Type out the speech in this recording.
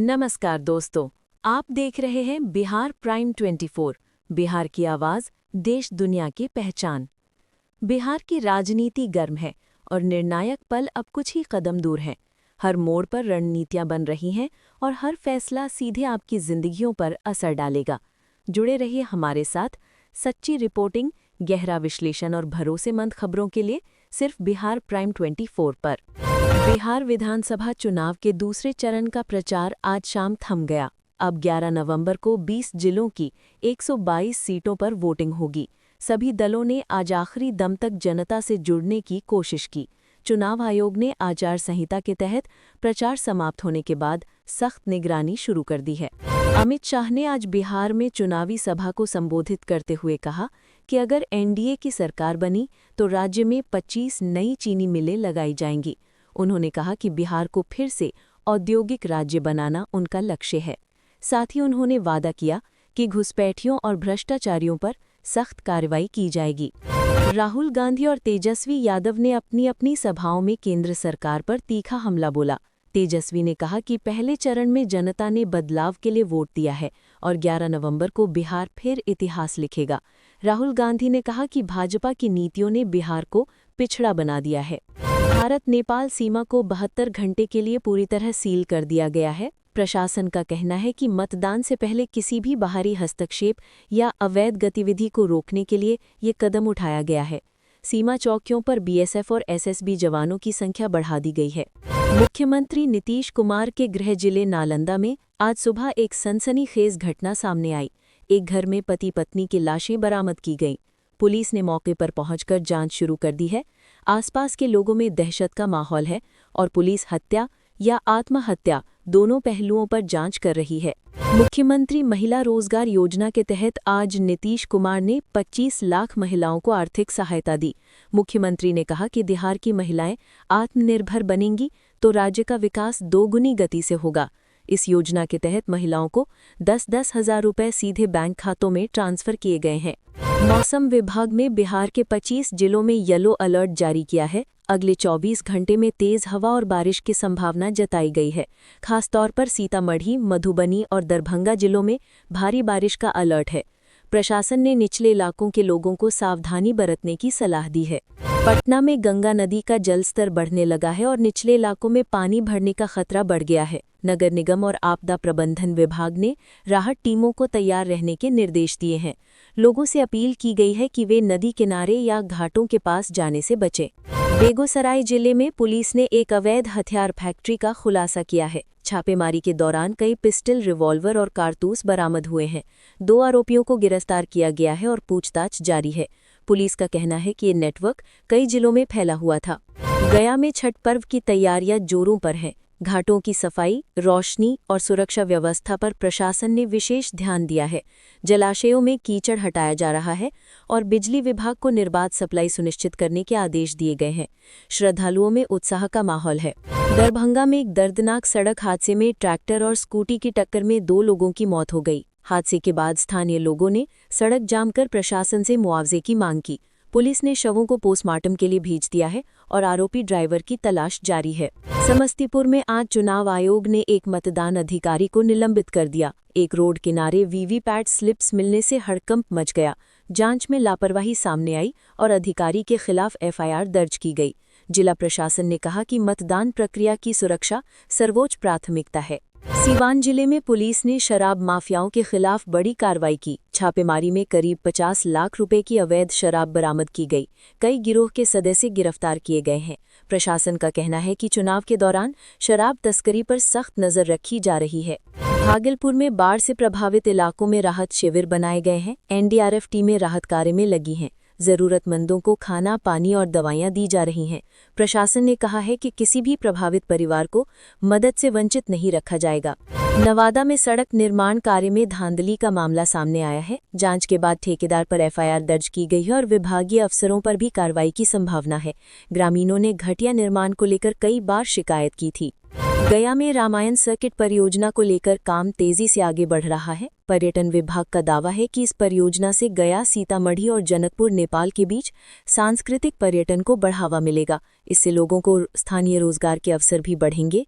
नमस्कार दोस्तों, आप देख रहे हैं बिहार प्राइम 24। बिहार की आवाज़, देश दुनिया की पहचान। बिहार की राजनीति गर्म है और निर्णायक पल अब कुछ ही कदम दूर हैं। हर मोड़ पर रणनीतियां बन रही हैं और हर फैसला सीधे आपकी जिंदगियों पर असर डालेगा। जुड़े रहिए हमारे साथ। सच्ची रिपोर्टिंग, गहरा विश्लेषण और भरोसेमंद खबरों के लिए सिर्फ बिहार प्राइम 24 पर। बिहार विधानसभा चुनाव के दूसरे चरण का प्रचार आज शाम थम गया। अब 11 नवंबर को 20 जिलों की 122 सीटों पर वोटिंग होगी। सभी दलों ने आज आखिरी दम तक जनता से जुड़ने की कोशिश की। चुनाव आयोग ने आचार संहिता के तहत प्रचार समाप्त होने के बाद सख्त निगरानी शुरू कर दी है। अमित शाह ने आज बिहार में चुनावी सभा को संबोधित करते हुए कहा कि अगर एनडीए की सरकार बनी तो राज्य में 25 नई चीनी मिलें लगाई जाएंगी। उन्होंने कहा कि बिहार को फिर से औद्योगिक राज्य बनाना उनका लक्ष्य है। साथ ही उन्होंने वादा किया कि घुसपैठियों और भ्रष्टाचारियों पर सख्त कार्रवाई की जाएगी। राहुल गांधी और तेजस्वी यादव ने अपनी अपनी सभाओं में केंद्र सरकार पर तीखा हमला बोला। तेजस्वी ने कहा कि पहले चरण में जनता ने बदलाव के लिए वोट दिया है और 11 नवंबर को बिहार फिर इतिहास लिखेगा। राहुल गांधी ने कहा कि भाजपा की नीतियों ने बिहार को पिछड़ा बना दिया है। भारत नेपाल सीमा को 72 घंटे के लिए पूरी तरह सील कर दिया गया है। प्रशासन का कहना है कि मतदान से पहले किसी भी बाहरी हस्तक्षेप या अवैध गतिविधि को रोकने के लिए ये कदम उठाया गया है। सीमा चौकियों पर बीएसएफ और एसएसबी जवानों की संख्या बढ़ा दी गई है। मुख्यमंत्री नीतीश कुमार के गृह जिले नालंदा में आज सुबह एक सनसनीखेज घटना सामने आई। एक घर में पति पत्नी की लाशें बरामद की गईं। पुलिस ने मौके पर पहुंचकर जांच शुरू कर दी है। आसपास के लोगों में दहशत का माहौल है और पुलिस हत्या या आत्महत्या दोनों पहलुओं पर जांच कर रही है। मुख्यमंत्री महिला रोजगार योजना के तहत आज नीतीश कुमार ने 25 लाख महिलाओं को आर्थिक सहायता दी। मुख्यमंत्री ने कहा कि बिहार की महिलाएं आत्मनिर्भर बनेंगी तो राज्य का विकास दोगुनी गति से होगा। इस योजना के तहत महिलाओं को 10-10 हज़ार रुपये सीधे बैंक खातों में ट्रांसफर किए गए हैं। मौसम विभाग ने बिहार के 25 जिलों में येलो अलर्ट जारी किया है। अगले 24 घंटे में तेज हवा और बारिश की संभावना जताई गई है। खासतौर पर सीतामढ़ी, मधुबनी और दरभंगा जिलों में भारी बारिश का अलर्ट है। प्रशासन ने निचले इलाकों के लोगों को सावधानी बरतने की सलाह दी है। पटना में गंगा नदी का जलस्तर बढ़ने लगा है और निचले इलाकों में पानी भरने का खतरा बढ़ गया है। नगर निगम और आपदा प्रबंधन विभाग ने राहत टीमों को तैयार रहने के निर्देश दिए हैं। लोगों से अपील की गई है कि वे नदी किनारे या घाटों के पास जाने से बचें। बेगूसराय जिले में पुलिस ने एक अवैध हथियार फैक्ट्री का खुलासा किया है। छापेमारी के दौरान कई पिस्टल, रिवॉल्वर और कारतूस बरामद हुए हैं। 2 आरोपियों को गिरफ्तार किया गया है और पूछताछ जारी है। पुलिस का कहना है कि ये नेटवर्क कई जिलों में फैला हुआ था। गया में छठ पर्व की तैयारियां जोरों पर हैं। घाटों की सफाई, रोशनी और सुरक्षा व्यवस्था पर प्रशासन ने विशेष ध्यान दिया है। जलाशयों में कीचड़ हटाया जा रहा है और बिजली विभाग को निर्बाध सप्लाई सुनिश्चित करने के आदेश दिए गए हैं। श्रद्धालुओं में उत्साह का माहौल है। दरभंगा में एक दर्दनाक सड़क हादसे में ट्रैक्टर और स्कूटी की टक्कर में 2 लोगों की मौत हो गई। हादसे के बाद स्थानीय लोगों ने सड़क जाम कर प्रशासन से मुआवजे की मांग की। पुलिस ने शवों को पोस्टमार्टम के लिए भेज दिया है और आरोपी ड्राइवर की तलाश जारी है। समस्तीपुर में आज चुनाव आयोग ने एक मतदान अधिकारी को निलंबित कर दिया। एक रोड किनारे वीवीपैट स्लिप्स मिलने से हड़कंप मच गया। जांच में लापरवाही सामने आई और अधिकारी के खिलाफ एफआईआर दर्ज की गई। जिला प्रशासन ने कहा कि मतदान प्रक्रिया की सुरक्षा सर्वोच्च प्राथमिकता है। सीवान जिले में पुलिस ने शराब माफियाओं के खिलाफ बड़ी कार्रवाई की। छापेमारी में करीब 50 लाख रुपए की अवैध शराब बरामद की गई। कई गिरोह के सदस्य गिरफ्तार किए गए हैं। प्रशासन का कहना है कि चुनाव के दौरान शराब तस्करी पर सख्त नजर रखी जा रही है। भागलपुर में बाढ़ से प्रभावित इलाकों में राहत शिविर बनाए गए हैं। एनडीआरएफ टीमें राहत कार्य में लगी हैं। जरूरतमंदों को खाना, पानी और दवाइयां दी जा रही हैं। प्रशासन ने कहा है कि किसी भी प्रभावित परिवार को मदद से वंचित नहीं रखा जाएगा। नवादा में सड़क निर्माण कार्य में धांधली का मामला सामने आया है। जांच के बाद ठेकेदार पर एफआईआर दर्ज की गई है और विभागीय अफसरों पर भी कार्रवाई की संभावना है। ग्रामीणों ने घटिया निर्माण को लेकर कई बार शिकायत की थी। गया में रामायण सर्किट परियोजना को लेकर काम तेजी से आगे बढ़ रहा है। पर्यटन विभाग का दावा है कि इस परियोजना से गया, सीतामढ़ी और जनकपुर, नेपाल के बीच सांस्कृतिक पर्यटन को बढ़ावा मिलेगा। इससे लोगों को स्थानीय रोजगार के अवसर भी बढ़ेंगे।